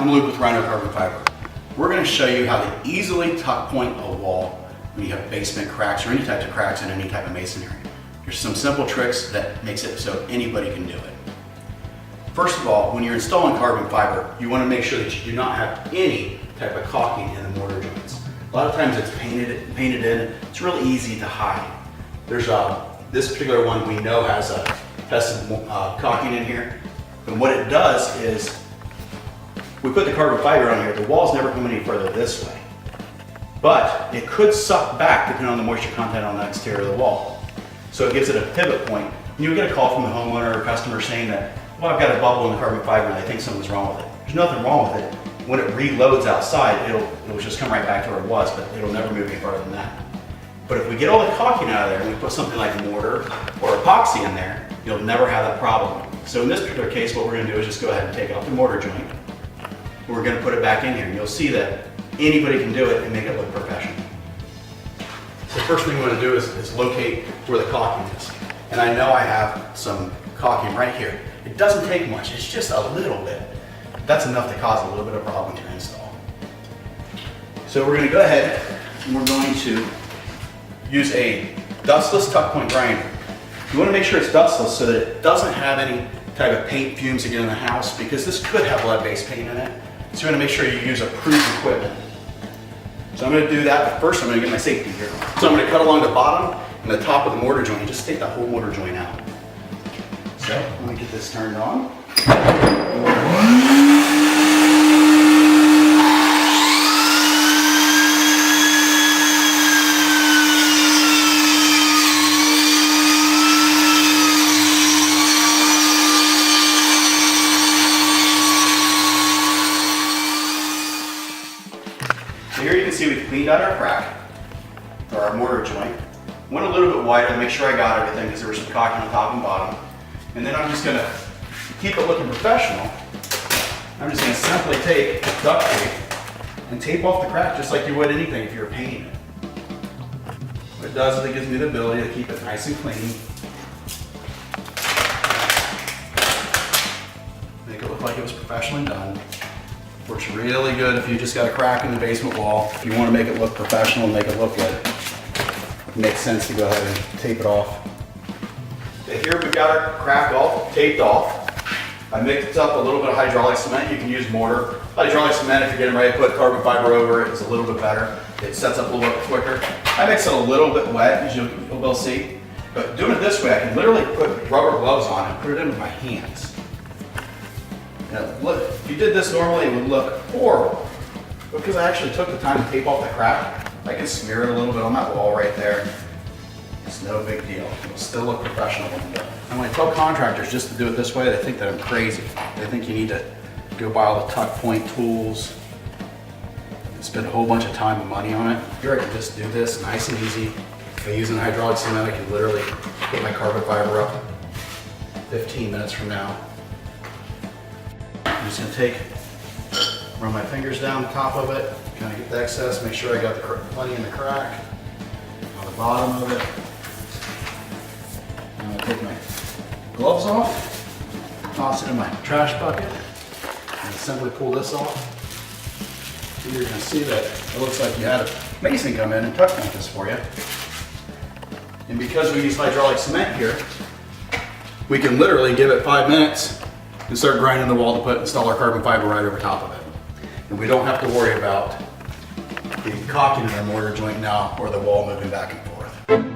I'm Luke with Rhino Carbon Fiber. We're going to show you how to easily tuck point a wall when you have basement cracks or any types of cracks in any type of masonry. There's some simple tricks that makes it so anybody can do it. First of all, when you're installing carbon fiber, you want to make sure that you do not have any type of caulking in the mortar joints. A lot of times it's painted in. It's really easy to hide. There's this particular one we know has some caulking in here. And what it does is, we put the carbon fiber on here, the wall's never come any further this way. But it could suck back depending on the moisture content on the exterior of the wall. So it gives it a pivot point. And you'll get a call from the homeowner or customer saying that, well, I've got a bubble in the carbon fiber and they think something's wrong with it. There's nothing wrong with it. When it reloads outside, it'll just come right back to where it was, but it'll never move any farther than that. But if we get all the caulking out of there and we put something like mortar or epoxy in there, you'll never have that problem. So in this particular case, what we're going to do is just go ahead and take out the mortar joint. We're going to put it back in here, and you'll see that anybody can do it and make it look professional. So the first thing we want to do is locate where the caulking is. And I know I have some caulking right here. It doesn't take much, it's just a little bit. That's enough to cause a little bit of problem with your install. So we're going to go ahead and we're going to use a dustless tuck point grinder. You want to make sure it's dustless so that it doesn't have any type of paint fumes that get in the house, because this could have lead-based paint in it. So you want to make sure you use approved equipment. So I'm going to do that, but first I'm going to get my safety gear on. So I'm going to cut along the bottom and the top of the mortar joint and just take that whole mortar joint out. So I'm going to get this turned on. So here you can see we've cleaned out our crack, or our mortar joint. Went a little bit wider to make sure I got everything because there was some caulking on top and bottom. And then I'm just going to keep it looking professional. I'm just going to simply take duct tape and tape off the crack just like you would anything if you were painting it. What it does is it gives me the ability to keep it nice and clean. Make it look like it was professionally done. Works really good if you just got a crack in the basement wall. If you want to make it look professional and make it look good, it makes sense to go ahead and tape it off. Okay, here we've got our crack all taped off. I mixed up a little bit of hydraulic cement. You can use mortar. Hydraulic cement, if you're getting ready to put carbon fiber over it, is a little bit better. It sets up a little bit quicker. I mix it a little bit wet, as you'll be able to see. But doing it this way, I can literally put rubber gloves on and put it in with my hands. Now, look, if you did this normally, it would look horrible. But because I actually took the time to tape off the crack, I can smear it a little bit on that wall right there. It's no big deal. It'll still look professional when done. And when I tell contractors just to do it this way, they think that I'm crazy. They think you need to go buy all the tuck point tools and spend a whole bunch of time and money on it. Here I can just do this nice and easy. By using hydraulic cement, I can literally get my carbon fiber up 15 minutes from now. I'm just going to run my fingers down the top of it, kind of get the excess, make sure I got plenty in the crack, on the bottom of it. I'm going to take my gloves off, toss it in my trash bucket, and simply pull this off. So you're going to see that it looks like you had a mason come in and tuck point this for you. And because we use hydraulic cement here, we can literally give it 5 minutes and start grinding the wall to install our carbon fiber right over top of it. And we don't have to worry about the caulking in our mortar joint now or the wall moving back and forth.